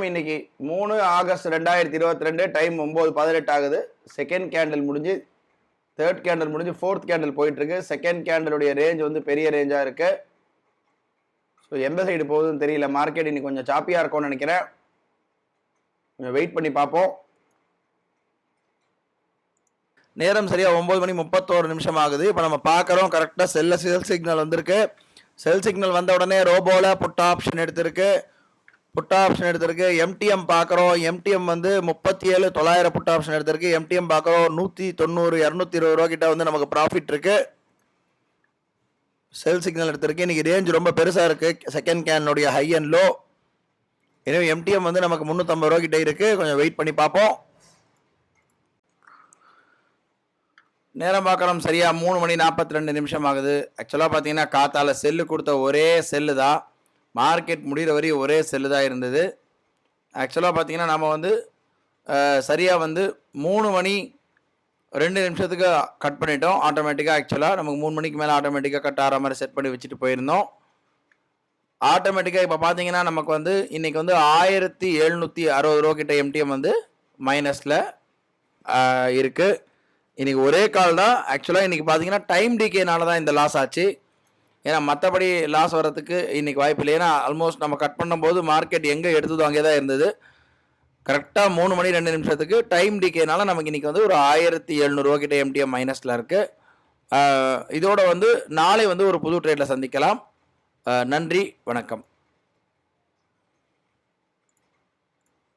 இன்னைக்கு 3 August 2022 time 9:18 ஆகுது. Second candle முடிஞ்சு தேர்ட் கேண்டில் முடிஞ்சு ஃபோர்த் கேண்டில் போயிட்டு இருக்கு. செகண்ட் கேண்டிலுடைய ரேஞ்ச் வந்து பெரிய ரேஞ்சா இருக்கு. ஸோ எந்த சைடு போகுதுன்னு தெரியல. மார்க்கெட் இன்னைக்கு கொஞ்சம் சாப்பியா இருக்கும்னு நினைக்கிறேன். கொஞ்சம் வெயிட் பண்ணி பார்ப்போம். நேரம் சரியா 9:31 ஆகுது. இப்போ நம்ம பார்க்குறோம் கரெக்டாக செல் சிக்னல் வந்திருக்கு. செல் சிக்னல் வந்த உடனே ரோபோவில் புட் ஆப்ஷன் எடுத்திருக்கு. எம்டிஎம் பார்க்குறோம். எம்டிஎம் வந்து 37,900 புட் ஆப்ஷன் எடுத்திருக்கு. எம்டிஎம் பார்க்குறோம் 190 220 ரூபா கிட்ட வந்து நமக்கு ப்ராஃபிட் இருக்கு. செல் சிக்னல் எடுத்திருக்கு. இன்னைக்கு ரேஞ்ச் ரொம்ப பெருசாக இருக்கு. செகண்ட் கேனுடைய ஹை அண்ட் லோ. எனவே எம்டிஎம் வந்து நமக்கு 350 ரூபா கிட்ட இருக்கு. கொஞ்சம் வெயிட் பண்ணி பார்ப்போம். நேரம் பார்க்குறோம் சரியா 3:42 ஆகுது. ஆக்சுவலாக பார்த்தீங்கன்னா காத்தால செல்லு கொடுத்த ஒரே செல்லு தான். மார்க்கெட் முடிகிற வரையும் ஒரே செல்லு தான் இருந்தது. ஆக்சுவலாக பார்த்தீங்கன்னா நம்ம வந்து சரியாக வந்து 3:02 கட் பண்ணிட்டோம் ஆட்டோமேட்டிக்காக. ஆக்சுவலாக நமக்கு 3 மணிக்கு மேலே ஆட்டோமேட்டிக்காக கட் ஆகிற மாதிரி செட் பண்ணி வச்சுட்டு போயிருந்தோம். ஆட்டோமேட்டிக்காக இப்போ பார்த்தீங்கன்னா நமக்கு வந்து இன்றைக்கி வந்து 1760 ரூபா கிட்ட எம்டிஎம் வந்து மைனஸில் இருக்குது. இன்றைக்கி ஒரே கால் தான். ஆக்சுவலாக இன்றைக்கி பார்த்தீங்கன்னா டைம் டிகேனால தான் இந்த லாஸ் ஆச்சு. ஏன்னா மற்றபடி லாஸ் வர்றதுக்கு இன்றைக்கி வாய்ப்பு இல்லை. ஏன்னா ஆல்மோஸ்ட் நம்ம கட் பண்ணும்போது மார்க்கெட் எங்கே எடுத்ததோ அங்கே தான் இருந்தது. கரெக்டாக 3:02 டைம் டிகேனால நமக்கு இன்றைக்கி வந்து ஒரு 1700 ரூபா கிட்ட எம்டிஎம் மைனஸில் இருக்குது. இதோட வந்து நாளை வந்து ஒரு புது ட்ரேடில் சந்திக்கலாம். நன்றி, வணக்கம்.